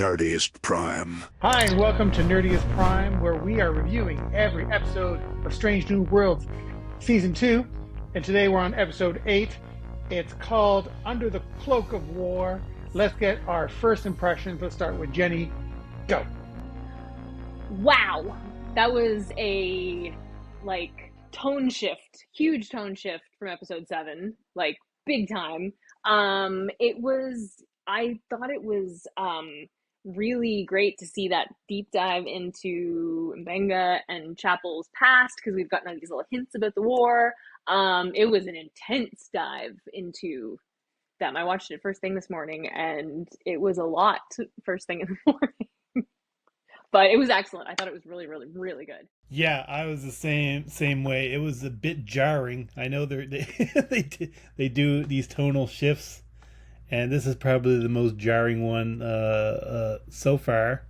Nerdiest Prime. Hi, and welcome to Nerdiest Prime, where we are reviewing every episode of Strange New Worlds Season 2. And today we're on episode 8. It's called Under the Cloak of War. Let's get our first impressions. Let's start with Jenny. Go. Wow. That was a, tone shift, huge tone shift from episode 7, big time. I thought it was really great to see that deep dive into Mbenga and Chapel's past, because we've gotten all these little hints about the war. It was an intense dive into them. I watched it first thing this morning, and it was a lot first thing in the morning. But it was excellent. I thought it was really, really, really good. Yeah, I was the same way. It was a bit jarring. I know they do these tonal shifts, and this is probably the most jarring one so far.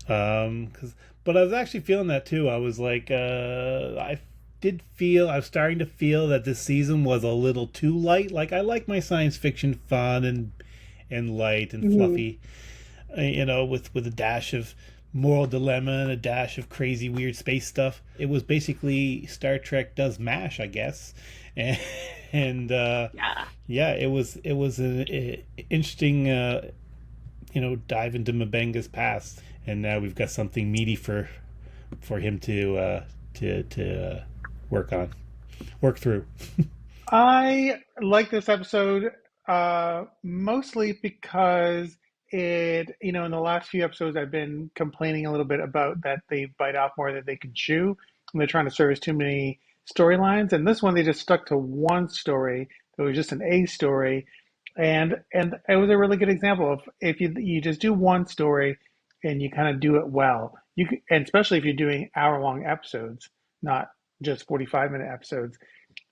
But I was actually feeling that too. I was like, I was starting to feel that this season was a little too light. Like, I like my science fiction fun and light and fluffy, with a dash of moral dilemma and a dash of crazy weird space stuff. It was basically Star Trek does MASH, I guess. And it was an interesting dive into Mbenga's past, and now we've got something meaty for him to work through. I like this episode mostly because in the last few episodes, I've been complaining a little bit about that they bite off more than they can chew, and they're trying to service too many storylines. And this one, they just stuck to one story. It was just an A story, and it was a really good example of if you just do one story and you kind of do it well, and especially if you're doing hour-long episodes, not just 45-minute episodes.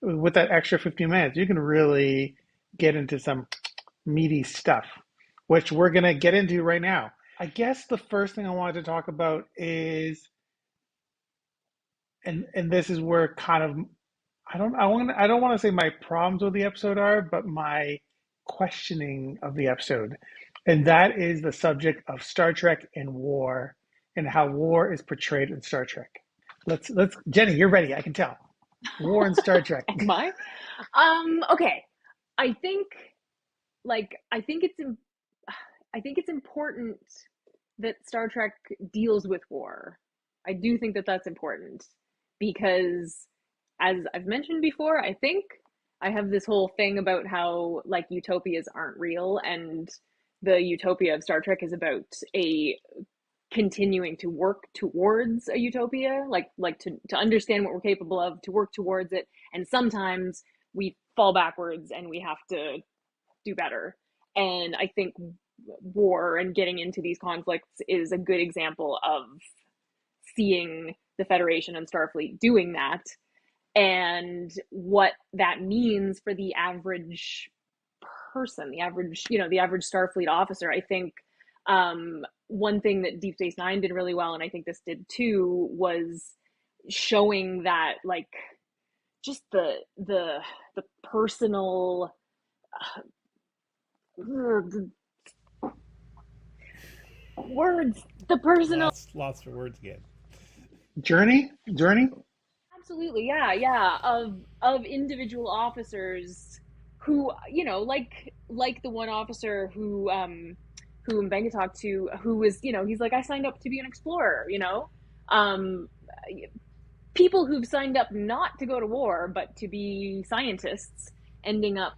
With that extra 15 minutes, you can really get into some meaty stuff, which we're going to get into right now. I guess the first thing I wanted to talk about is, and this is where kind of, I don't want to say my problems with the episode are, but my questioning of the episode. And that is the subject of Star Trek and war, and how war is portrayed in Star Trek. Let's Jenny, you're ready, I can tell. War and Star Trek. Am I? Okay. I think I think it's important that Star Trek deals with war. I do think that that's important because, as I've mentioned before, I think I have this whole thing about how utopias aren't real, and the utopia of Star Trek is about a continuing to work towards a utopia, to understand what we're capable of, to work towards it, and sometimes we fall backwards and we have to do better. And I think war and getting into these conflicts is a good example of seeing the Federation and Starfleet doing that, and what that means for the average person, the average Starfleet officer. I think one thing that Deep Space Nine did really well, and I think this did too, was showing that just the personal words, the personal lots of words again. Journey. Absolutely, yeah, of individual officers who, like the one officer who Mbenga talked to, who was, he's like, I signed up to be an explorer, people who've signed up not to go to war but to be scientists, ending up,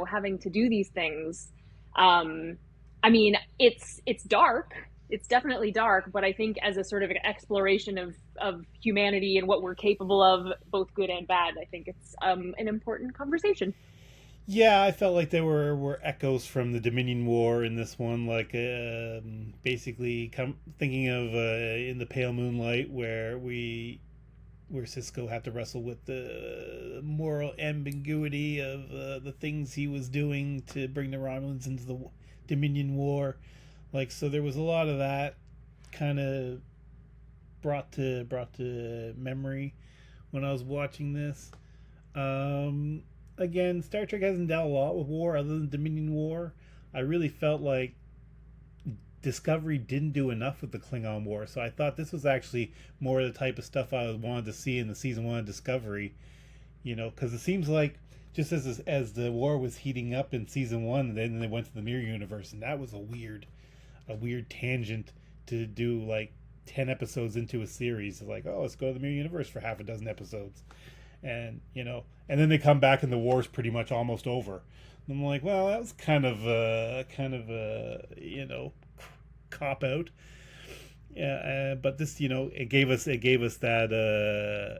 having to do these things. I mean, it's dark. It's definitely dark, but I think as a sort of an exploration of humanity and what we're capable of, both good and bad, I think it's an important conversation. Yeah, I felt like there were echoes from the Dominion War in this one, basically thinking of in the Pale Moonlight, where Sisko had to wrestle with the moral ambiguity of the things he was doing to bring the Romulans into the Dominion War. So there was a lot of that kind of brought to memory when I was watching this. Again, Star Trek hasn't dealt a lot with war other than Dominion War. I really felt like Discovery didn't do enough with the Klingon War. So I thought this was actually more the type of stuff I wanted to see in the season one of Discovery. Because it seems like just as the war was heating up in season one, then they went to the mirror universe, and that was a weird tangent to do like 10 episodes into a series. It's like, oh, let's go to the mirror universe for half a dozen episodes, and then they come back and the war's pretty much almost over. And I'm like, well, that was kind of a cop out. Yeah, but this, it gave us that,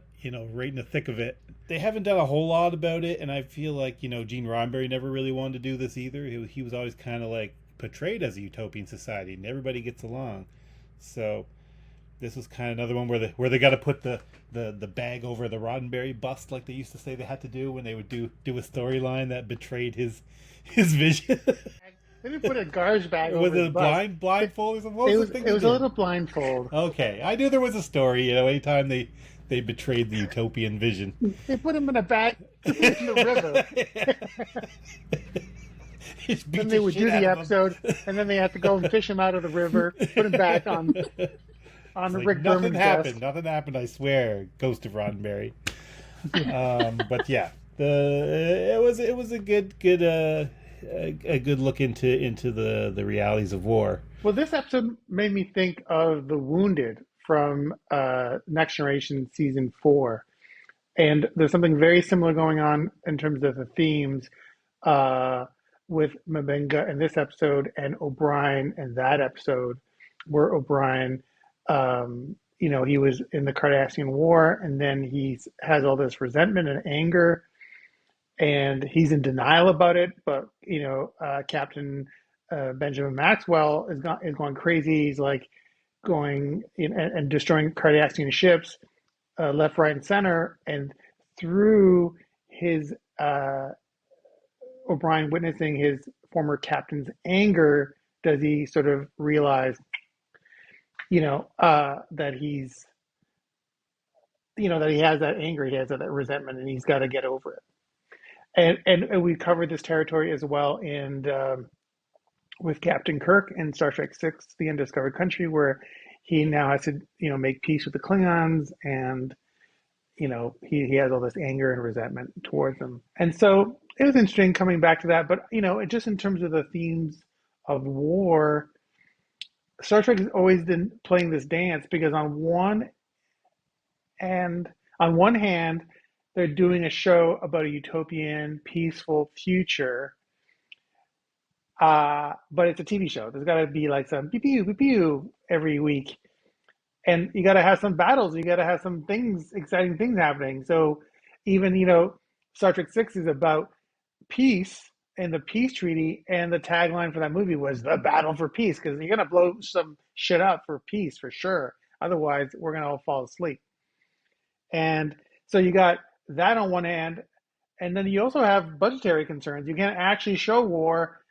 right in the thick of it. They haven't done a whole lot about it, and I feel like Gene Roddenberry never really wanted to do this either. He was always kind of like portrayed as a utopian society, and everybody gets along. So this was kind of another one where they got to put the bag over the Roddenberry bust, like they used to say they had to do when they would do a storyline that betrayed his vision. They didn't put a garbage bag over With his a butt. blindfold or something. What was the thing It they was a did? little blindfold. Okay, I knew there was a story. Anytime they betrayed the utopian vision. They put him in a bag in the river. Just beat Then they the would shit do out the of him. episode, and then they had to go and fish him out of the river, put him back on It's like Rick nothing Berman's happened. desk. Nothing happened. I swear, Ghost of Roddenberry. But yeah, it was a good look into the realities of war. Well, this episode made me think of the Wounded from Next Generation season 4, and there's something very similar going on in terms of the themes uh, with Mabenga in this episode and O'Brien in that episode, where O'Brien, he was in the Cardassian War, and then he has all this resentment and anger, and he's in denial about it. But Captain Benjamin Maxwell is going crazy. He's like going and destroying Cardassian ships, left, right, and center, and through his O'Brien witnessing his former captain's anger, does he sort of realize, that that he has that anger, he has that resentment, and he's got to get over it. And we covered this territory as well in with Captain Kirk in Star Trek Six: The Undiscovered Country, where he now has to make peace with the Klingons, and he has all this anger and resentment towards them. And so it was interesting coming back to that. But just in terms of the themes of war, Star Trek has always been playing this dance because and on one hand, they're doing a show about a utopian, peaceful future, but it's a TV show. There's got to be like some pew pew pew pew every week, and you got to have some battles. You got to have some things, exciting things happening. So even Star Trek Six is about peace and the peace treaty, and the tagline for that movie was the battle for peace, because you're gonna blow some shit up for peace for sure. Otherwise, we're gonna all fall asleep. And so you got that on one hand, and then you also have budgetary concerns. You can't actually show war.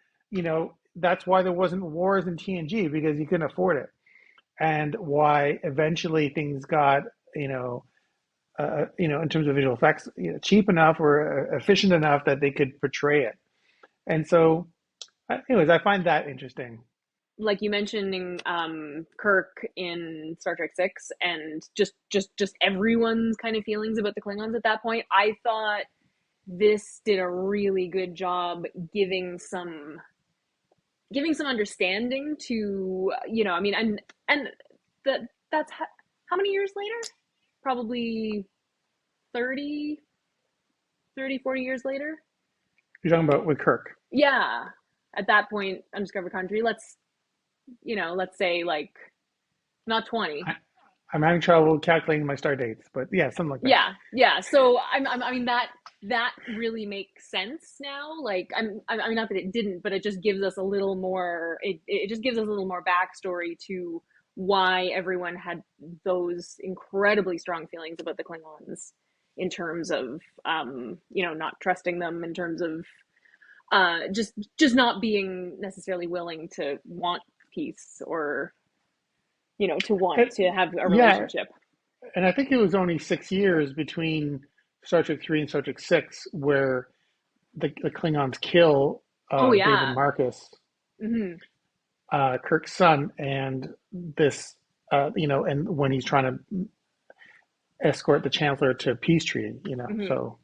That's why there wasn't wars in TNG, because you couldn't afford it, and why eventually things got in terms of visual effects, cheap enough or efficient enough that they could portray it. And so, anyways, I find that interesting. Like you mentioning Kirk in Star Trek Six, and just everyone's kind of feelings about the Klingons at that point. I thought this did a really good job giving some understanding to and that's how many years later? Probably 30, 30, 40 years later. You're talking about with Kirk. Yeah, at that point, Undiscovered Country. Let's say like not 20. I'm having trouble calculating my start dates, but yeah, something like that. Yeah. So I mean that really makes sense now. Like I mean, not that it didn't, but it just gives us a little more. It just gives us a little more backstory to why everyone had those incredibly strong feelings about the Klingons, in terms of not trusting them, in terms of just not being necessarily willing to want peace, or to want to have a Yeah, relationship. and I think it was only 6 years between Star Trek 3 and Star Trek 6 where the Klingons kill Oh David yeah. Marcus. Hmm. Kirk's son, and this, and when he's trying to escort the Chancellor to a peace treaty, Hmm. so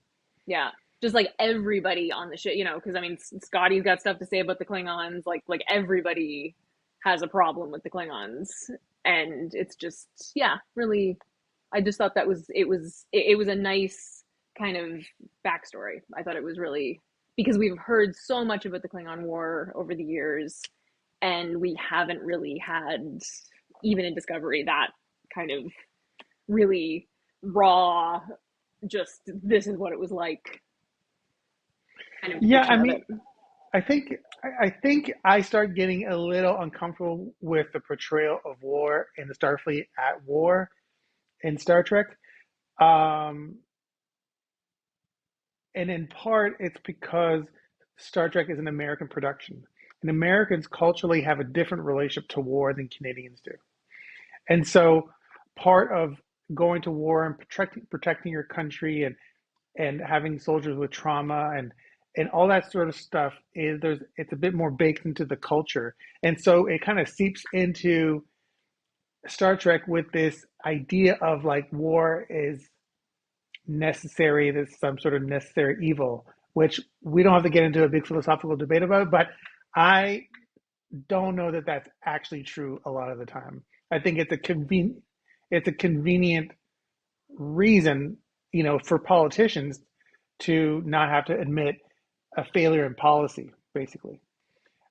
Yeah, just like everybody on the ship, because I mean, Scotty's got stuff to say about the Klingons. Like everybody has a problem with the Klingons, and it's just yeah, really. I just thought that was a nice kind of backstory. I thought it was really because we've heard so much about the Klingon War over the years, and we haven't really had even in Discovery that kind of really raw. Just this is what it was like kind of yeah. I depiction of mean, it. I think I start getting a little uncomfortable with the portrayal of war in the Starfleet at war in Star Trek. Um, and in part, it's because Star Trek is an American production, and Americans culturally have a different relationship to war than Canadians do. And so, part of going to war and protecting your country and having soldiers with trauma and all that sort of stuff is it's a bit more baked into the culture, and so it kind of seeps into Star Trek with this idea of like war is necessary, there's some sort of necessary evil, which we don't have to get into a big philosophical debate about, but I don't know that that's actually true a lot of the time. I think it's a convenient reason, for politicians to not have to admit a failure in policy, basically.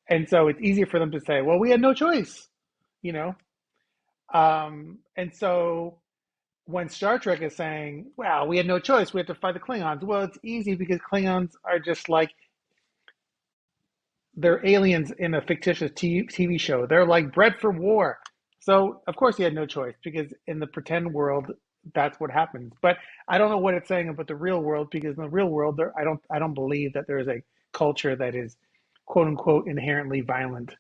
And so it's easier for them to say, well, we had no choice, you know? And so when Star Trek is saying, well, we had no choice, we had to fight the Klingons, well, it's easy because Klingons are just like, they're aliens in a fictitious TV show. They're like bred for war. So, of course, he had no choice because in the pretend world, that's what happens. But I don't know what it's saying about the real world because in the real world, I don't believe that there is a culture that is quote unquote inherently violent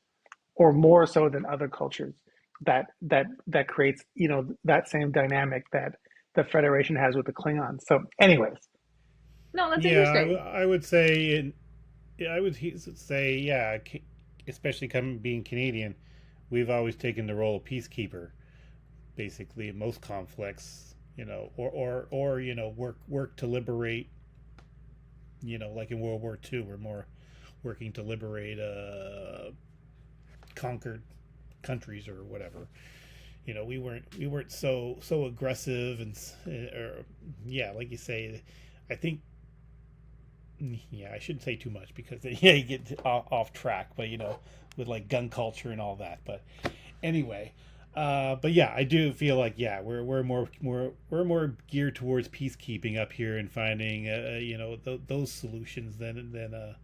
or more so than other cultures that creates that same dynamic that the Federation has with the Klingons. So, anyways, No, that's Yeah, interesting. I would say, I would say, yeah, especially coming being Canadian, we've always taken the role of peacekeeper, basically in most conflicts, or work to liberate, like in World War II, we're more working to liberate conquered countries or whatever. We weren't so aggressive or yeah, like you say, I think yeah, I shouldn't say too much because yeah, you get off track, but with like gun culture and all that. But anyway, but yeah, I do feel like yeah, we're more geared towards peacekeeping up here and finding those solutions than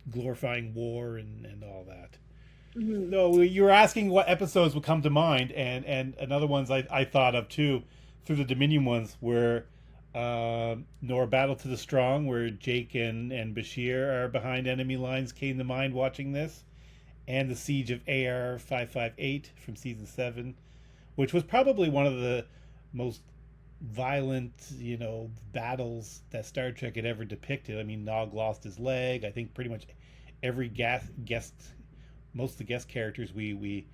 glorifying war and all that. Hmm. No, you were asking what episodes would come to mind, and another ones I thought of too, through the Dominion ones, where Nor Battle to the Strong, where Jake and Bashir are behind enemy lines, came to mind watching this, and the Siege of AR 558 from season 7, which was probably one of the most violent, battles that Star Trek had ever depicted. I mean, Nog lost his leg. I think pretty much every guest, most of the guest characters we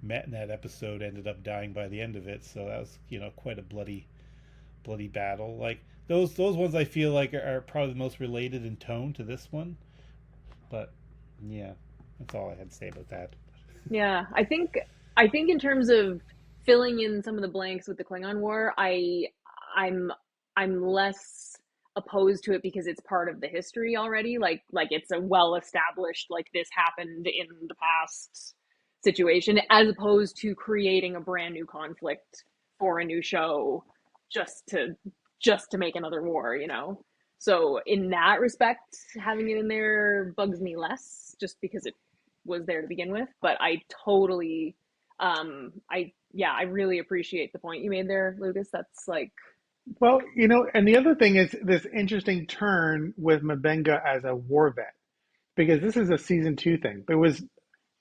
met in that episode ended up dying by the end of it. So that was quite a bloody battle. Like those ones I feel like are probably the most related in tone to this one. But yeah, that's all I had to say about that. Yeah, I think in terms of filling in some of the blanks with the Klingon War, I'm I'm less opposed to it because it's part of the history already. Like it's a well established like this happened in the past situation, as opposed to creating a brand new conflict for a new show just to just to make another war. So in that respect, having it in there bugs me less, just because it was there to begin with. But I totally, I yeah, I really appreciate the point you made there, Lucas. That's like, well, and the other thing is this interesting turn with Mabenga as a war vet because this is a season two thing. There was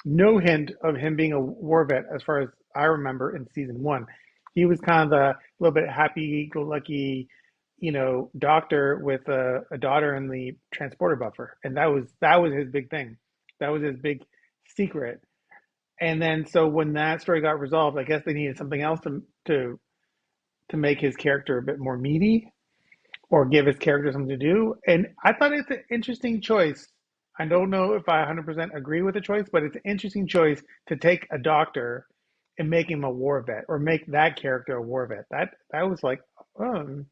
no hint of him being a war vet as far as I remember in season one. He was kind of the little bit happy-go-lucky, doctor with a daughter in the transporter buffer, and that was his big thing. That was his big secret. And then so when that story got resolved, I guess they needed something else to make his character a bit more meaty or give his character something to do. And I thought it's an interesting choice. I don't know if I 100% agree with the choice, but it's an interesting choice to take a doctor and make him a war vet or make that character a war vet. That was like, um,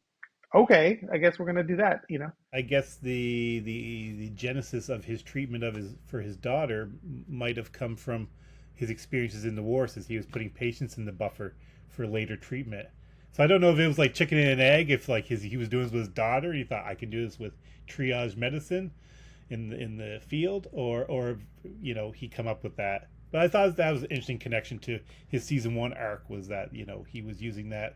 okay, I guess we're gonna do that. You know? I guess the genesis of his treatment of his for his daughter might have come from his experiences in the war, since he was putting patients in the buffer for later treatment. So I don't know if it was like chicken and an egg. If like he was doing this with his daughter, and he thought I can do this with triage medicine in the field, or he come up with that. But I thought that was an interesting connection to his season one arc, was that he was using that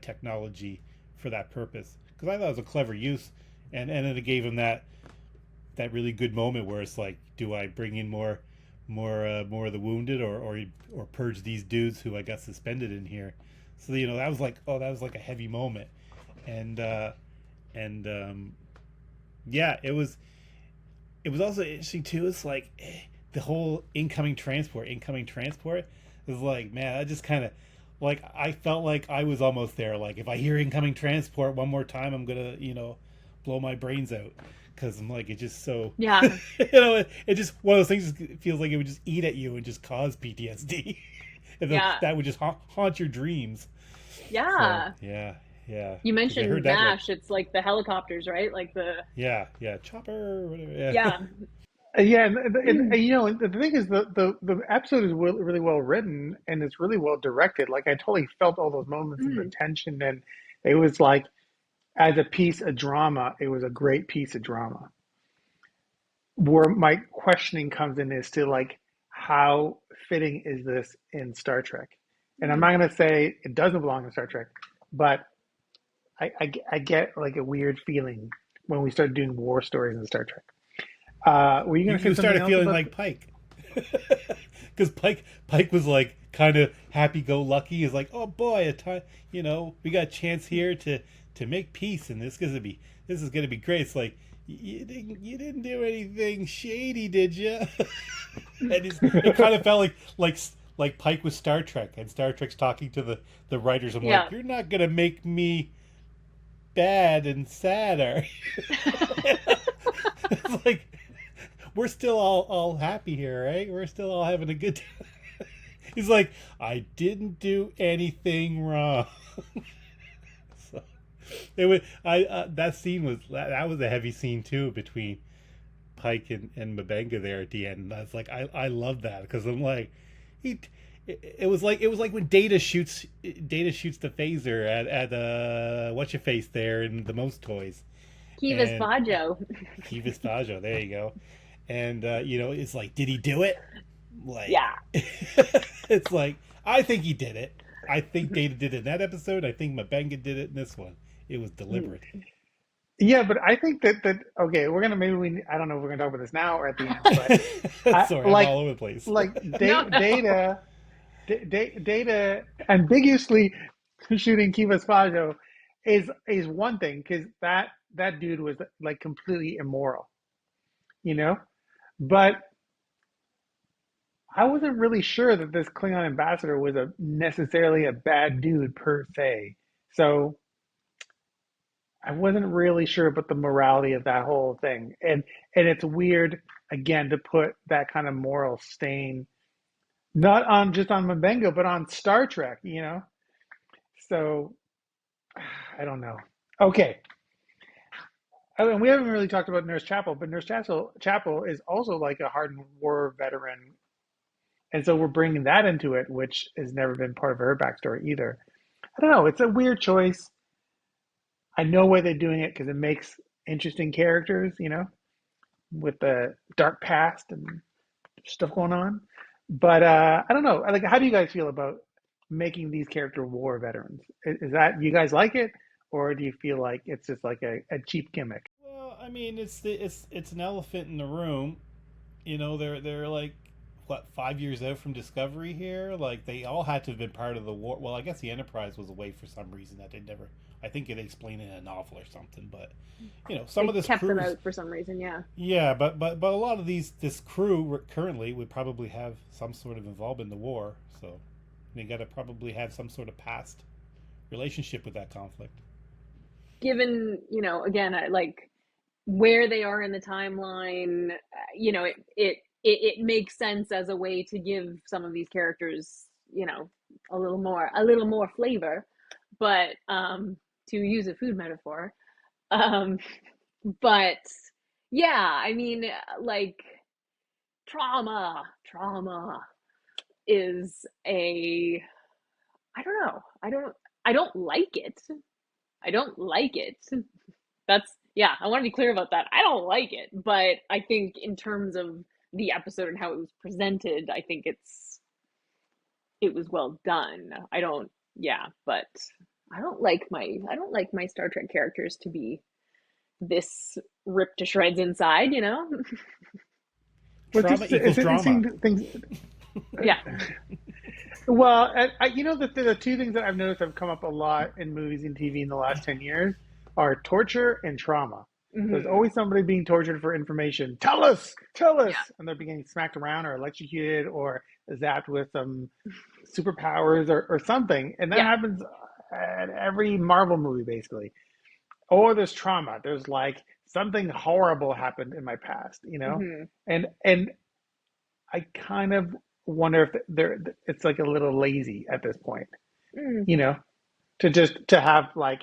technology for that purpose, because I thought it was a clever use, and then it gave him that really good moment where it's like, do I bring in more of the wounded, or purge these dudes who I got suspended in here? So that was like, that was like a heavy moment, and and yeah, it was also interesting too. It's like the whole incoming transport is like, man, I just kind of like, I felt like I was almost there. Like, if I hear incoming transport one more time, I'm gonna blow my brains out, because I'm like, it's just so Yeah. it just one of those things. It feels like it would just eat at you and just cause PTSD, and Yeah. that would just haunt your dreams. So Yeah. yeah, yeah. You 'Cause I mentioned heard that, like, MASH. It's like the helicopters, right? Like the yeah, chopper, whatever. Yeah. yeah. Yeah, and the thing is, the episode is really well written and it's really well directed. Like I totally felt all those moments and the Mm. tension, and it was like, as a piece of drama, it was a great piece of drama. Where my questioning comes in is to like, how fitting is this in Star Trek? And I'm Mm. not going to say it doesn't belong in Star Trek, but I get like a weird feeling when we start doing war stories in Star Trek. Were you going to say You something started else feeling about? like Pike, because Pike was like kind of happy go lucky. He's like, oh boy, a time, we got a chance here to make peace, and this is gonna be great. It's like, you didn't do anything shady, did you? And it kind of felt like Pike was Star Trek, and Star Trek's talking to the writers. I'm Yeah. like, you're not gonna make me bad and sad, are you? It's like, we're still all happy here, right? We're still all having a good time. He's like, I didn't do anything wrong. So it was, that scene that was a heavy scene too, between Pike and Mabenga there at the end. And I was like, I love that, because I'm like, he. It was like when Data shoots the phaser at what's your face there in the most toys, Kivas and Bajo. Key Vistaggio, there you go. And it's like, did he do it? Like, Yeah. it's like, I think he did it. I think Data did it in that episode. I think Mabenga did it in this one. It was deliberate. Yeah, but I think that okay, we're gonna maybe we I don't know if we're gonna talk about this now or at the end, but I Sorry, I'm like all over the place. No, no. data ambiguously shooting Kiva Spajo is one thing, because that dude was like completely immoral, you know. But I wasn't really sure that this Klingon ambassador was a necessarily a bad dude per se. So I wasn't really sure about the morality of that whole thing. And it's weird again to put that kind of moral stain not on just on Mabenga, but on Star Trek, you know? So I don't know. Okay. Oh, and we haven't really talked about Nurse Chapel, but Chapel is also like a hardened war veteran. And so we're bringing that into it, which has never been part of her backstory either. I don't know. It's a weird choice. I know why they're doing it because it makes interesting characters, you know, with the dark past and stuff going on. But I don't know. Like, how do you guys feel about making these character war veterans? Is that, you guys like it, or do you feel like it's just like a cheap gimmick? Well, I mean, it's an elephant in the room. They're like what, 5 years out from Discovery here. Like they all had to have been part of the war. Well, I guess the Enterprise was away for some reason that they never. I think it explained in a novel or something. But some They of this kept them crew. out for some reason, yeah. Yeah, but a lot of this crew currently would probably have some sort of involvement in the war. So they got to probably have some sort of past relationship with that conflict. Given, again, like where they are in the timeline, it makes sense as a way to give some of these characters, a little more flavor. But to use a food metaphor, um, but yeah, I mean, like trauma is a, I don't know. I don't like it. I don't like it. That's, yeah, I want to be clear about that. I don't like it, but I think in terms of the episode and how it was presented, I think it was well done. I don't, yeah, but I don't like my Star Trek characters to be this ripped to shreds inside. Well, Trauma equals it's drama. interesting things. Yeah. Well, the two things that I've noticed have come up a lot in movies and TV in the last 10 years are torture and trauma. There's Hmm. always somebody being tortured for information. Tell us, Yeah. and they're being smacked around or electrocuted or zapped with some superpowers or something. And that Yeah. happens at every Marvel movie, basically. Or there's trauma. There's like something horrible happened in my past. Hmm. And I kind of wonder if it's like a little lazy at this point, Mm. you know, to have like,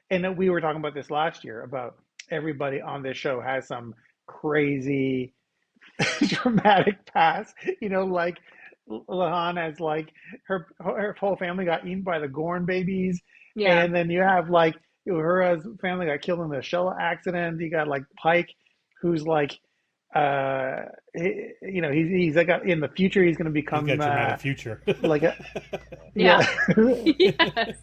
and we were talking about this last year about everybody on this show has some crazy dramatic past, like Lahan has like her whole family got eaten by the Gorn babies, Yeah. and then you have like her family got killed in the shell accident. You got like Pike, who's like he's like in the future he's going to He's got become a dramatic future. like a Yeah. yeah Yes.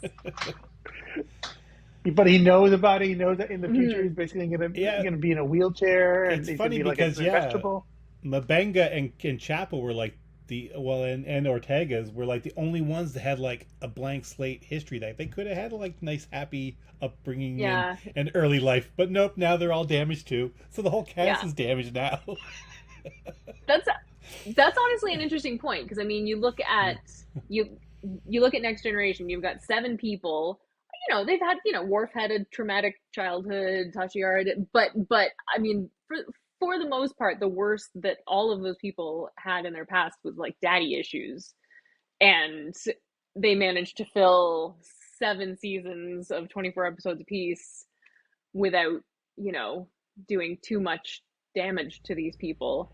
but he knows about it. He knows that in the future Hmm. he's basically going Yeah, to be in a wheelchair and it's he's going to funny be like because a vegetable. Mabenga and Chapel were like and Ortega's were like the only ones that had like a blank slate history that they could have had like nice happy upbringing Yeah. and early life, but nope, now they're all damaged too. So the whole cast Yeah. is damaged now. That's that's honestly an interesting point because I mean, you you look at Next Generation. You've got 7 people. They've had Worf had a traumatic childhood. Tasha did, but I mean, for the most part, the worst that all of those people had in their past was like daddy issues, and they managed to fill 7 seasons of 24 episodes apiece without you know doing too much damage to these people.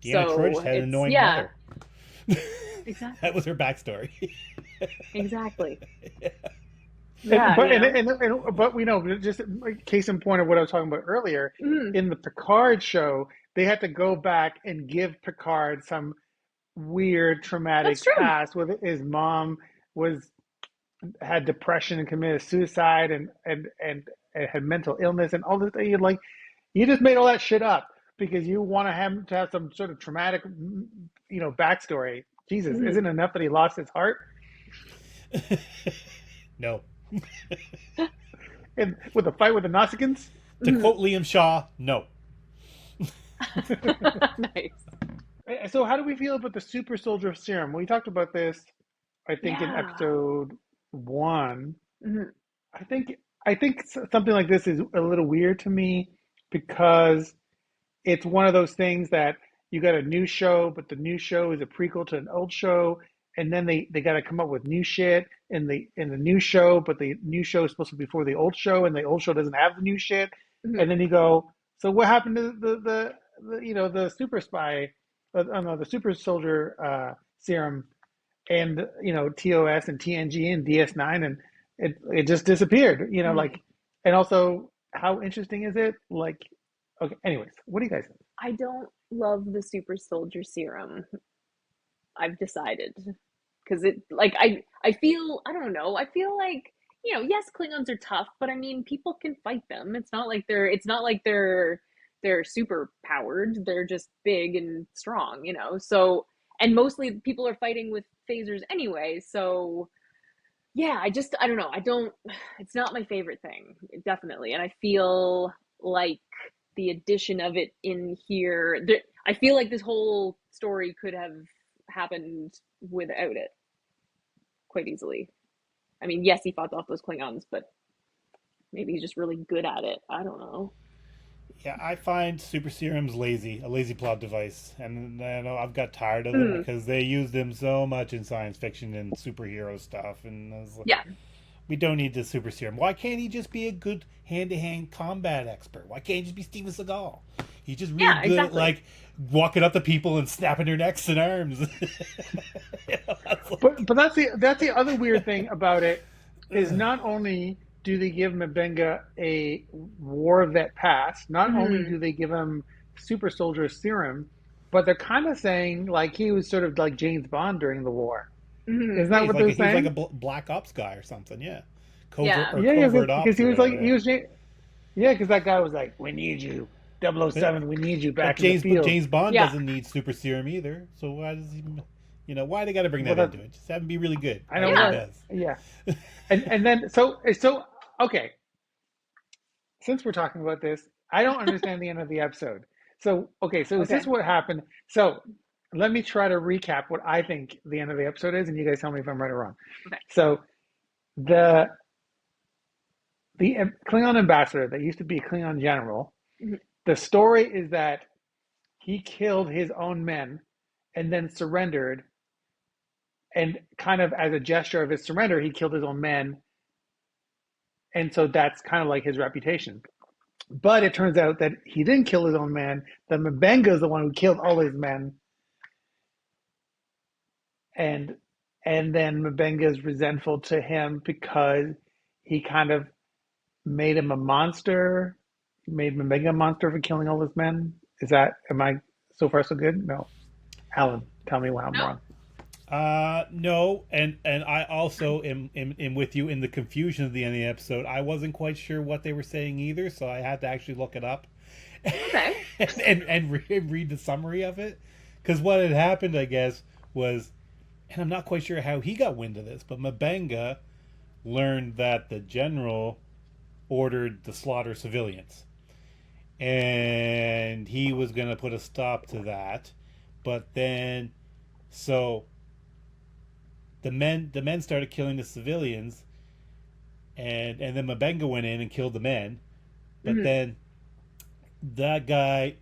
Deanna Troi just So had an it's annoying yeah, mother. That exactly, was her backstory. exactly. And, Yeah, but but we know just like, case in point of what I was talking about earlier mm, in the Picard show, they had to go back and give Picard some weird that's traumatic true. past with his mom was had depression and committed suicide and had mental illness and all this. You're like, you just made all that shit up because you want to have some sort of traumatic, backstory. Jesus, Mm. isn't it enough that he lost his heart No. and with a fight with the Nausicaans? To Mm. quote Liam Shaw, no. Nice. So, how do we feel about the super soldier serum? We talked about this, I think, in Yeah. episode one. Mm. I think something like this is a little weird to me because it's one of those things that you got a new show, but the new show is a prequel to an old show, and then they got to come up with new shit in the new show, but the new show is supposed to be before the old show, and the old show doesn't have the new shit, Mm. and then you go, so what happened to the super spy, no, the super soldier serum, and TOS and TNG and DS9, and it just disappeared, Mm. like, and also how interesting is it, like. Okay. Anyways, what do you guys think? I don't love the super soldier serum. I've decided because it like I feel I don't know. I feel like yes, Klingons are tough, but I mean people can fight them. It's not like they're super powered. They're just big and strong. So and mostly people are fighting with phasers anyway. So yeah, I don't know. It's not my favorite thing, definitely. And I feel like the addition of it in here, I feel like this whole story could have happened without it quite easily. I mean, yes, he fought off those Klingons, but maybe he's just really good at it. I don't know. Yeah, I find super serums lazy, a lazy plot device, and I know I've got tired of them Mm, because they use them so much in science fiction and superhero stuff, and I was like, yeah, we don't need the super serum. Why can't he just be a good hand-to-hand combat expert? Why can't he just be Steven Seagal? He's just real yeah, good at exactly. like walking up to people and snapping their necks and arms. But that's the other weird thing about it is not only do they give Mbenga a war vet pass, not only Mm-hmm. do they give him super soldier serum, but they're kind of saying like he was sort of like James Bond during the war. Mm-hmm. Isn't Yeah, that what they're he was like a saying? black ops guy or something. Yeah, Yeah. Yeah, yeah, covert because ops he or was like whatever. he was yeah, because that guy was like, "We need you, But 007, we need you back in the But field." James Bond Yeah. doesn't need super serum either. So why does he? Why they got to bring Well, that that into it? Just have him be really good. I know That's what he Yeah. what. does. Yeah, and then so okay. Since we're talking about this, I don't understand the end of the episode. So okay, so is this Okay. what happened? So let me try to recap what I think the end of the episode is, and you guys tell me if I'm right or wrong. Okay. So the the Klingon ambassador that used to be a Klingon general. Mm-hmm. The story is that he killed his own men and then surrendered, and kind of as a gesture of his surrender, he killed his own men, and so that's kind of like his reputation. But it turns out that he didn't kill his own men. The Mbenga is the one who killed all his men, and then Mbenga is resentful to him because he kind of made him a monster, made Mbenga a monster for killing all his men. Am I so far so good? No. Alan, tell me why I'm No. wrong. No, and I also am with you in the confusion of the end of the episode. I wasn't quite sure what they were saying either, so I had to actually look it up Okay. and read the summary of it. Because what had happened, I guess, was, and I'm not quite sure how he got wind of this, but Mbenga learned that the general ordered the slaughter civilians, and he was going to put a stop to that, but then so the men started killing the civilians, and then Mabenga went in and killed the men, but Mm-hmm. then that guy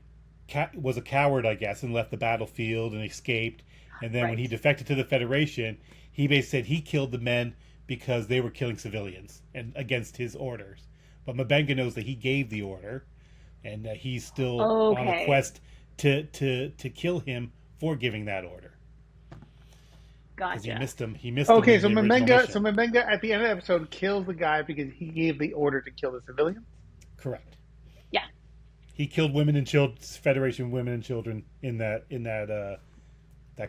was a coward, I guess, and left the battlefield and escaped. And then when Right. he defected to the Federation, he basically said he killed the men because they were killing civilians and against his orders. But Mabenga knows that he gave the order, and he's still on a Okay. quest to kill him for giving that order because Gotcha. He missed him Okay, in the original mission. So Mbenga at the end of the episode kills the guy because he gave the order to kill the civilians. Correct. Yeah. He killed women and children, Federation women and children in that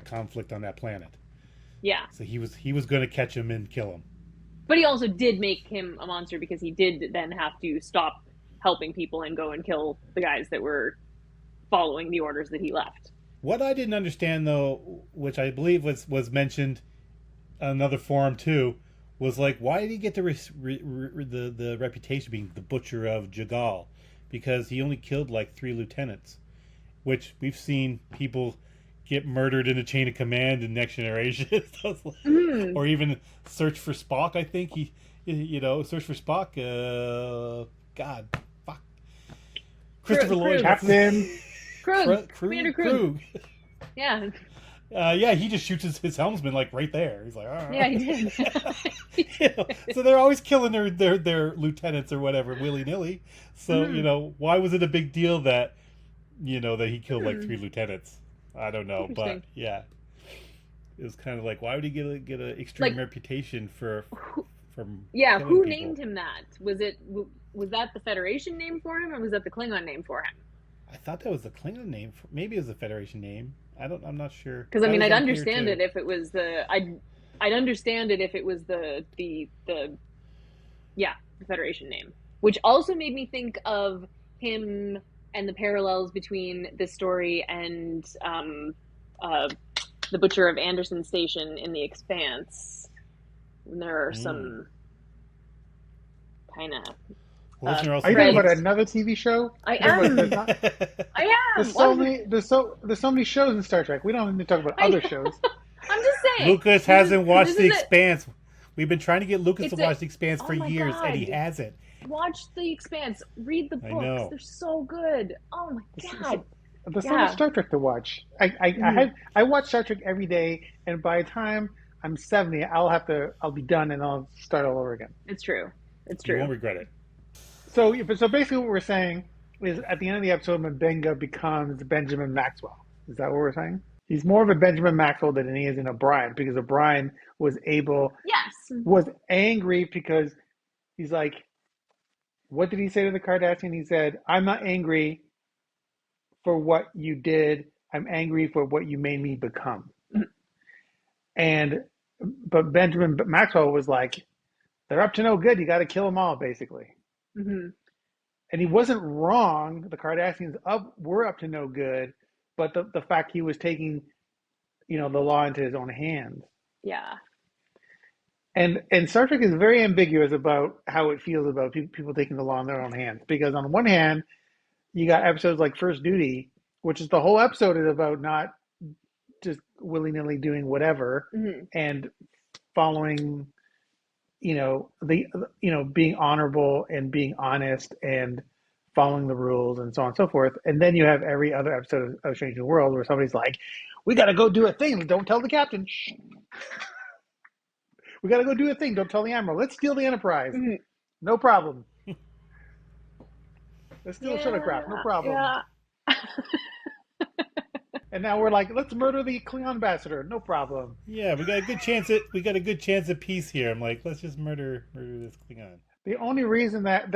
conflict on that planet. Yeah. So he was going to catch him and kill him. But he also did make him a monster because he did then have to stop helping people and go and kill the guys that were following the orders that he left. What I didn't understand though, which I believe was mentioned on another forum too, was like why did he get the reputation of being the butcher of Jagal? Because he only killed like 3 lieutenants, which we've seen people get murdered in a chain of command in Next Generation, Mm. or even Search for Spock. I think Search for Spock. God, fuck, Christopher Lloyd, Captain. Commander Krug. Yeah. Yeah, he just shoots his helmsman like right there. He's like, Yeah, he did. So they're always killing their lieutenants or whatever willy nilly. So why was it a big deal that that he killed like 3 lieutenants? I don't know, but yeah, it was kind of like why would he get an extreme reputation from yeah, killing who people? named him that? Was that the Federation name for him, or was that the Klingon name for him? I thought that was the Klingon name. Maybe it was the Federation name. I'm not sure. Because I mean, was I'd unclear, understand too. it if it was I'd understand it if it was the Federation name, which also made me think of him and the parallels between this story and the Butcher of Anderson Station in The Expanse. And there are Mm. some kind of Well, listen, Are you talking about threads. another TV show? I You're talking about, am. I am. What? there's so many shows in Star Trek. We don't need to talk about I other know. shows. I'm just saying. Lucas This is hasn't watched this The is it. Expanse. We've been trying to get Lucas to It's a. watch The Expanse for Oh my years, and he god! hasn't. Watch The Expanse. Read the I books. know. They're so good. Oh my god. There's so much Yeah. Star Trek to watch. Mhm. I watch Star Trek every day, and by the time I'm 70, I'll be done and I'll start all over again. It's true. It's You true. won't regret it. So basically, what we're saying is at the end of the episode, Mbenga becomes Benjamin Maxwell. Is that what we're saying? He's more of a Benjamin Maxwell than he is an O'Brien because O'Brien Yes. was angry because he's like, what did he say to the Kardashian? He said, "I'm not angry for what you did. I'm angry for what you made me become." And but Benjamin Maxwell was like, "They're up to no good. You got to kill them all, basically." Mm-hmm. And he wasn't wrong. The Kardashians were up to no good, but the fact he was taking, the law into his own hands. Yeah. And Star Trek is very ambiguous about how it feels about people taking the law in their own hands. Because on one hand, you got episodes like First Duty, which is the whole episode is about not just willy nilly doing whatever Mm-hmm. and following, being honorable and being honest and following the rules and so on and so forth. And then you have every other episode of Strange New World where somebody's like, "We got to go do a thing. Don't tell the captain. Shh. We got to go do a thing. Don't tell the admiral. Let's steal the Enterprise. Mm-hmm. No problem. Let's steal Yeah. shuttlecraft. No problem." Yeah. And now we're like, "Let's murder the Klingon ambassador. No problem." Yeah, we got a good chance at peace here. I'm like, let's just murder this Klingon. The only reason that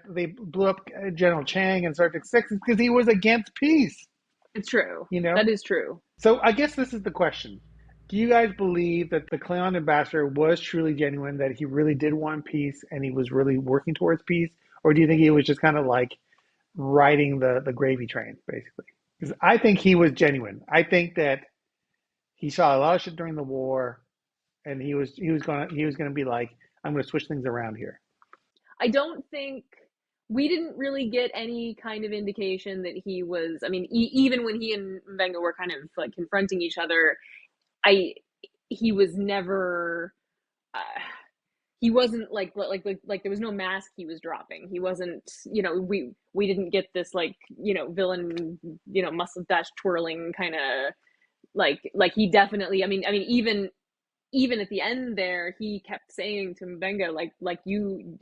they blew up General Chang in Star Trek 6 is because he was against peace. It's true. You know? That is true. So I guess this is the question. Do you guys believe that the Klingon ambassador was truly genuine, that he really did want peace and he was really working towards peace? Or do you think he was just kind of like riding the gravy train, basically? Because I think he was genuine. I think that he saw a lot of shit during the war, and he was gonna be like, "I'm gonna switch things around here." I don't think we didn't really get any kind of indication that he was. I mean, even when he and Venga were kind of like confronting each other, I he was never. Uh, he wasn't like there was no mask he was dropping. He wasn't. We didn't get this like villain mustache twirling kind of like he definitely. I mean even at the end there, he kept saying to Mbenga, like you,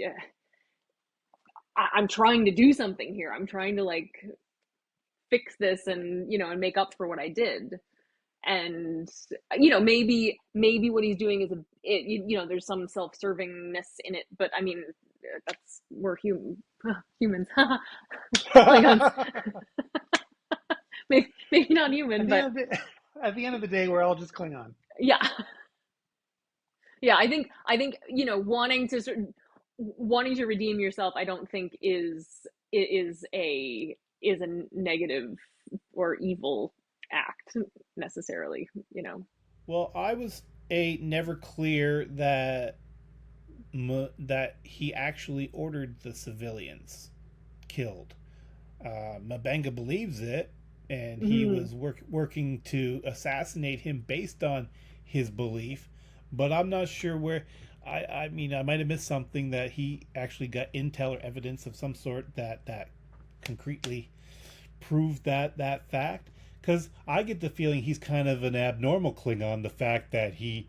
I'm trying to do something here. I'm trying to like fix this and make up for what I did. And maybe what he's doing is there's some self-servingness in it, but I mean we're humans. maybe not human, but at the end of the day, we're all just Klingon. yeah. Yeah, I think wanting to redeem yourself, I don't think is a negative or evil act necessarily. Well, I was never clear that he actually ordered the civilians killed. Mbenga believes it, and he was working to assassinate him based on his belief. But I'm not sure where. I mean, I might have missed something that he actually got intel or evidence of some sort that concretely proved that fact. Because I get the feeling he's kind of an abnormal Klingon. The fact that he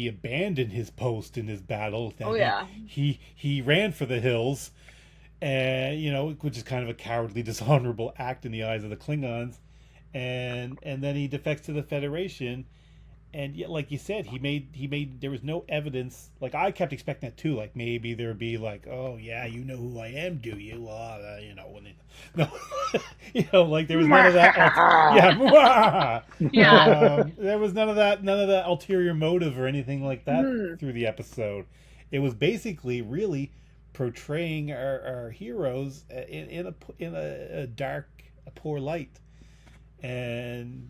abandoned his post in his battle. That Oh yeah. He ran for the hills, and which is kind of a cowardly, dishonorable act in the eyes of the Klingons, and then he defects to the Federation. And yet, like you said, he made there was no evidence. Like I kept expecting that too. Like maybe there would be like, "Oh yeah, you know who I am, do you?" When no, like there was none of that. Yeah. There was none of that ulterior motive or anything like that through the episode. It was basically really portraying our heroes in a dark, a poor light, and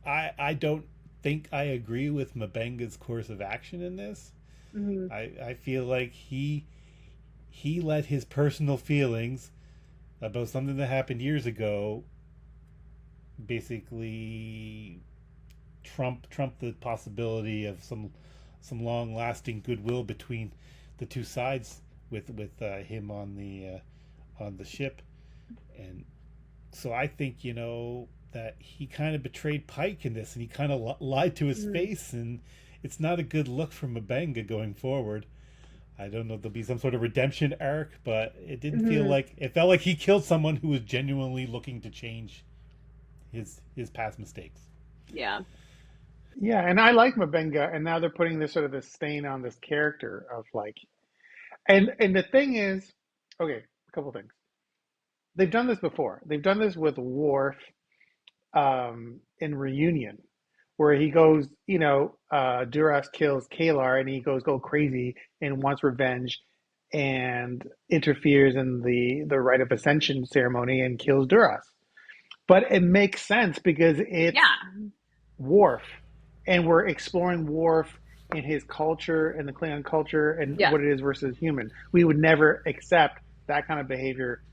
I don't think I agree with Mabenga's course of action in this. Mm-hmm. I feel like he let his personal feelings about something that happened years ago basically trump the possibility of some long lasting goodwill between the two sides with him on the ship. And so I think, that he kind of betrayed Pike in this, and he kind of lied to his Mm-hmm. face, and it's not a good look for Mabenga going forward. I don't know if there'll be some sort of redemption arc, but it didn't feel Mm-hmm. like it felt like he killed someone who was genuinely looking to change his past mistakes. Yeah. Yeah, and I like Mabenga, and now they're putting this sort of this stain on this character of like, and the thing is, okay, a couple things. They've done this before. They've done this with Worf in Reunion, where he goes, Duras kills Kalar, and he goes go crazy and wants revenge, and interferes in the rite of ascension ceremony and kills Duras. But it makes sense because it's Yeah. Worf, and we're exploring Worf and his culture and the Klingon culture and Yeah. what it is versus human. We would never accept that kind of behavior,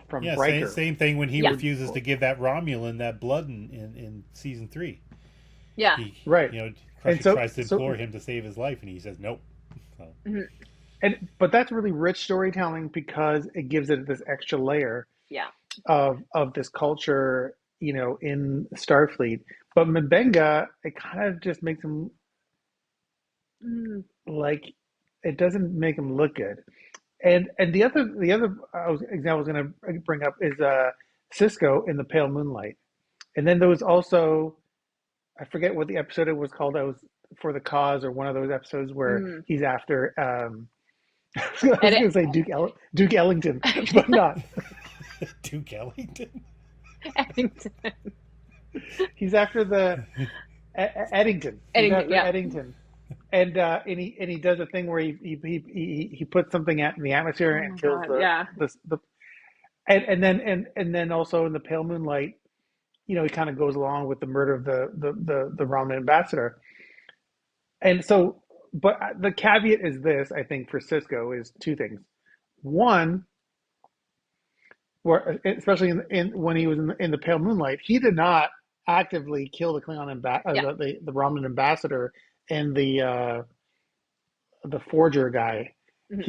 from Yeah, same Riker. same thing when he Yeah. refuses to give that Romulan that blood in season 3. Yeah. He, Right. And Crusher so, tries to implore him to save his life, and he says nope. So Mm-hmm. but that's really rich storytelling because it gives it this extra layer Yeah. of this culture, in Starfleet. But Mbenga, it kind of just makes him Mm-hmm. like it doesn't make him look good. And the other example I was going to bring up is Cisco in the Pale Moonlight, and then there was also, I forget what the episode it was called. That was for the cause, or one of those episodes where Mm-hmm. he's after. I was Edit. going to say Duke Ellington, but not. Duke Ellington. Eddington. He's after the Eddington. He's Eddington. after Yeah. Eddington, and he does a thing where he puts something out in the atmosphere Oh and my kills God. Yeah. the and then also in the Pale Moonlight, he kind of goes along with the murder of the Roman ambassador. And so, but the caveat is this, I think, for Cisco is two things. One, where especially in when he was in the Pale Moonlight, he did not actively kill the Yeah. the Roman ambassador and the forger guy. Mm-hmm.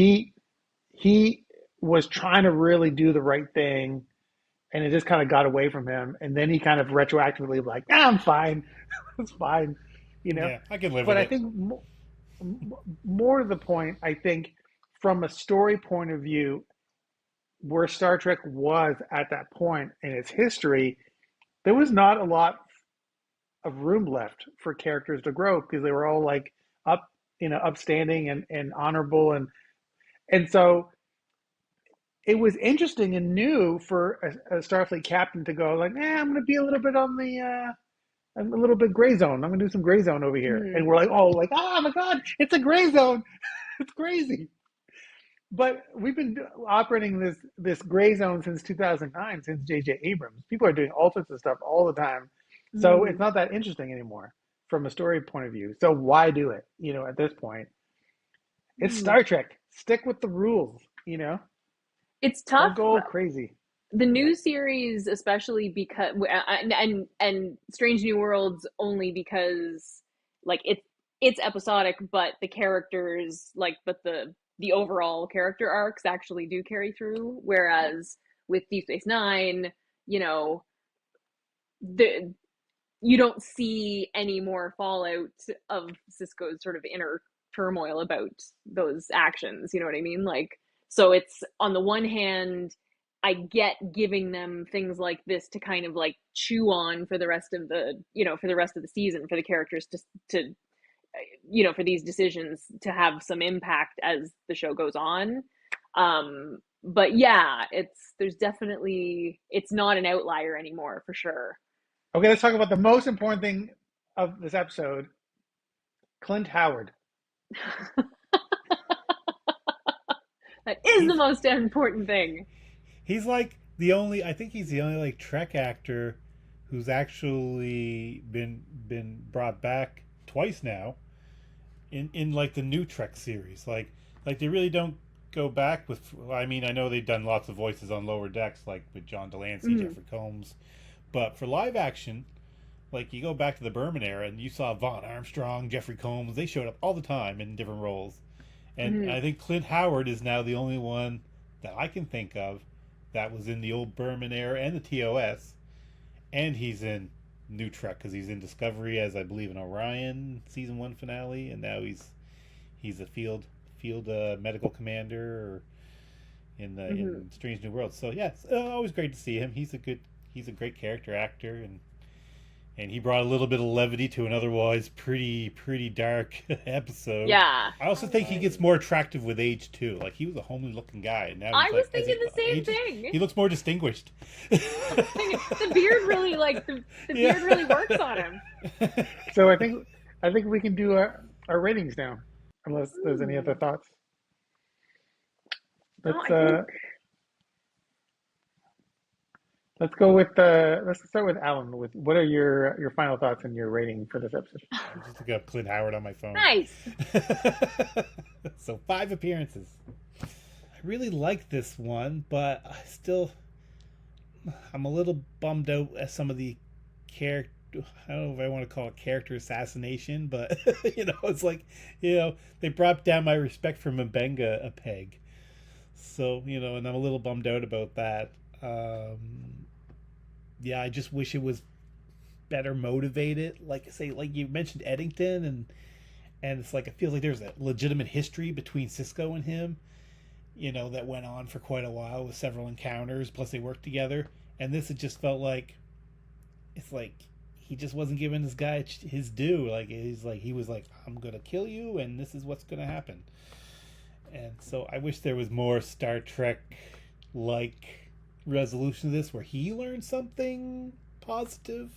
He was trying to really do the right thing, and it just kind of got away from him. And then he kind of retroactively like, I'm fine, it's fine, you know. Yeah, I can live But with I it. think more to the point, I think from a story point of view, where Star Trek was at that point in its history, there was not a lot of room left for characters to grow because they were all like up, upstanding and honorable, and so it was interesting and new for a Starfleet captain to go like, I'm going to be a little bit on the I'm a little bit gray zone. I'm going to do some gray zone over here, Mm-hmm. and we're like, oh my god, it's a gray zone, it's crazy. But we've been operating this gray zone since 2009, since J.J. Abrams. People are doing all sorts of stuff all the time, so Mm-hmm. it's not that interesting anymore from a story point of view. So why do it? At this point, it's Mm-hmm. Star Trek. Stick with the rules. It's Don't tough. go crazy. The new series, especially because and Strange New Worlds, only because like it's episodic, but the characters but the overall character arcs actually do carry through. Whereas with Deep Space Nine, you know, the you don't see any more fallout of Cisco's sort of inner turmoil about those actions. You know what I mean? So it's on the one hand, I get giving them things like this to kind of like chew on for the rest of the season, for the characters to for these decisions to have some impact as the show goes on. But yeah, it's not an outlier anymore for sure. Okay, let's talk about the most important thing of this episode: Clint Howard. That is the He's most important thing. he's like the only I think he's the only like Trek actor who's actually been brought back twice now in like the new Trek series. Like they really don't go back with. I mean, I know they've done lots of voices on Lower Decks, like with John Delancey, Mm-hmm. Jeffrey Combs, but for live action, like you go back to the Berman era and you saw Vaughn Armstrong, Jeffrey Combs. They showed up all the time in different roles, and Mm-hmm. I think Clint Howard is now the only one that I can think of that was in the old Berman era and the TOS, and he's in New Trek because he's in Discovery as I believe in Orion season one finale, and now he's a field medical commander Mm-hmm. in Strange New Worlds. So yeah, it's always great to see him. He's a great character actor, and he brought a little bit of levity to an otherwise pretty dark episode. Yeah. I also think he gets more attractive with age too. Like he was a homely looking guy, and now I he's was like as thinking he the same ages, thing. he looks more distinguished. The beard really the Yeah. beard really works on him. So I think we can do our ratings now, unless there's any other Ooh. thoughts. No, Let's I think uh let's go with let's start with Alan. With what are your final thoughts and your rating for this episode? I just look up Clint Howard on my phone. nice. So 5 appearances. I really like this one, but I'm a little bummed out at some of the character. I don't know if I want to call it character assassination, but it's like they brought down my respect for Mbenga a peg. So and I'm a little bummed out about that. Yeah, I just wish it was better motivated. Like say, like you mentioned Eddington, and it's like it feels like there's a legitimate history between Cisco and him. That went on for quite a while with several encounters. Plus, they worked together. And this, it just felt like it's like he just wasn't giving this guy his due. Like he was like, I'm gonna kill you, and this is what's gonna happen. And so I wish there was more Star Trek like resolution to this, where he learned something positive.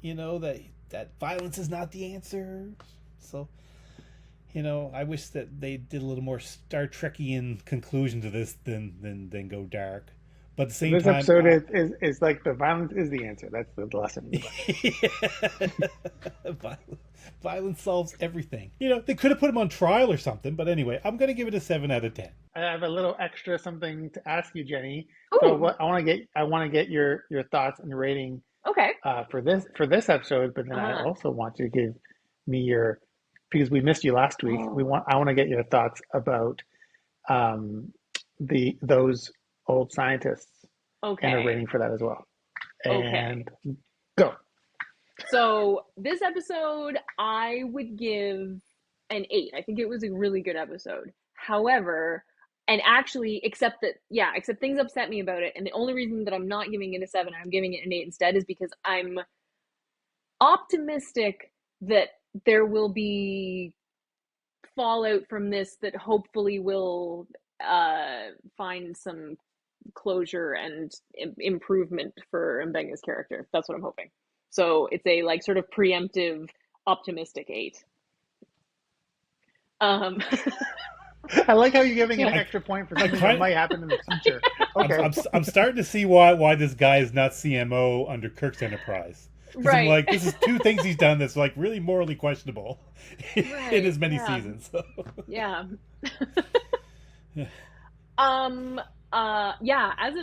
That violence is not the answer. So I wish that they did a little more Star Trekian conclusion to this than go dark. But at the So same this time, episode is like the violence is the answer. That's the lesson. violence solves everything. They could have put him on trial or something. But anyway, I'm going to give it a 7 out of 10. I have a little extra something to ask you, Jenny. So Ooh. what I want to get your thoughts and rating Okay. for this episode, but then I Uh-huh. also want you to give me your because we missed you last week. Oh. I want to get your thoughts about um, those old scientists and a Okay. rating for that as well. Okay. And go. So this episode, I would give an 8. I think it was a really good episode. However, and actually, except things upset me about it. And the only reason that I'm not giving it a 7, I'm giving it an 8 instead, is because I'm optimistic that there will be fallout from this that hopefully will find some closure and improvement for Mbenga's character. That's what I'm hoping. So it's a like sort of preemptive, optimistic 8. Um, I like how you're giving an yeah, extra point for I something that kind might happen in the future. I'm, Okay. I'm I'm starting to see why this guy is not CMO under Kirk's Enterprise. Because I'm right, like, this is 2 things he's done that's like really morally questionable in right, as many yeah, seasons. So. yeah. Um, yeah. As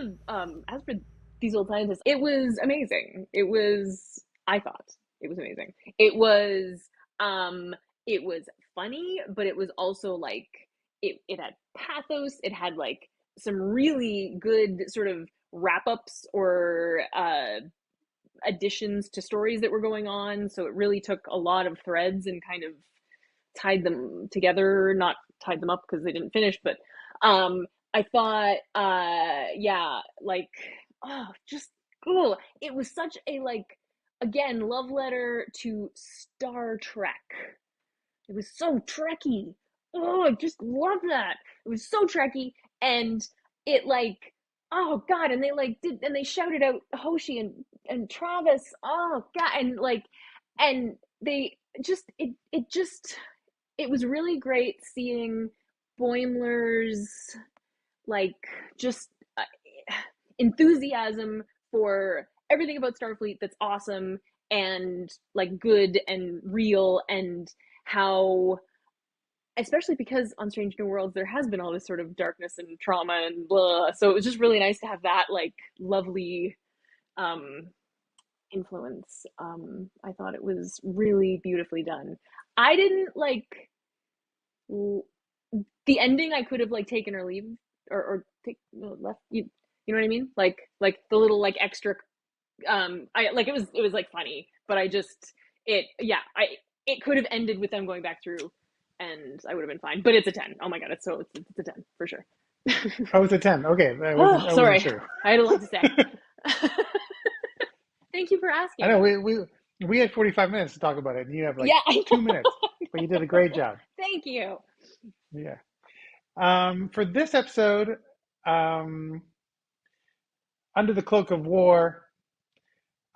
for these old scientists, it was amazing. I thought it was amazing. Um, it was funny, but it was also like it had pathos. It had like some really good sort of wrap ups or additions to stories that were going on. So it really took a lot of threads and kind of tied them together, not tied them up because they didn't finish, but I thought yeah, like just cool. It was such a like again love letter to Star Trek. It was so Trekky. Oh, I just love that. It was so Trekky, and it like, oh god, and they like did, and they shouted out Hoshi and Travis. Oh god, and like, and they just it was really great seeing Boimler's like just enthusiasm for everything about Starfleet that's awesome and like good and real, and how, especially because on Strange New Worlds there has been all this sort of darkness and trauma and blah. So it was just really nice to have that like lovely um influence. I thought it was really beautifully done. I didn't like the ending. I could have like taken or leave or take left. You know what I mean? Like the little like extra. I like it was like funny, but I just it could have ended with them going back through, and I would have been fine. But it's a 10. Oh my god, it's a 10 for sure. Oh, it's a 10. Okay, I Sorry, wasn't sure. I had a lot to say. Thank you for I asking. know we had 45 minutes to talk about it, and you have like Yeah, 2 minutes, but you did a great job. Thank you. Yeah. For this episode, um, under the Cloak of War,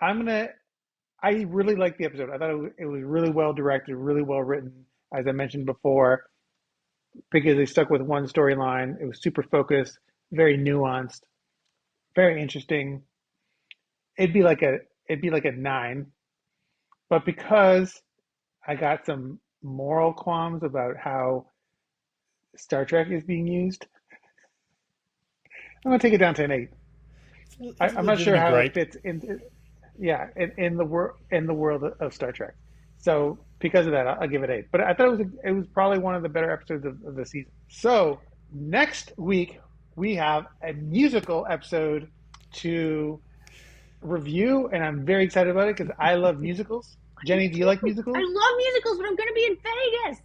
I really liked the episode. I thought it was really well directed, really well written, as I mentioned before, because they stuck with one storyline. It was super focused, very nuanced, very interesting. It'd be like a 9, but because I got some moral qualms about how Star Trek is being used, I'm gonna take it down to an 8. It's a I'm not sure legitimate how it gripe. fits in the world of Star Trek. So because of that, I'll give it 8. But I thought it was probably one of the better episodes of the season. So next week we have a musical episode to review, and I'm very excited about it because I love musicals. Jenny, do you like musicals? I love musicals, but I'm gonna be in Vegas.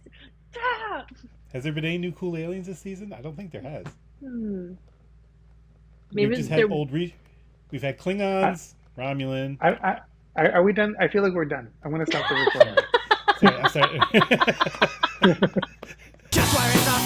Ah! Has there been any new cool aliens this season? I don't think there has. Maybe We've just had we've had Klingons, Romulan. Are we done? I feel like we're done. I'm going to stop the recording. Sorry, I'm sorry. Just where it's not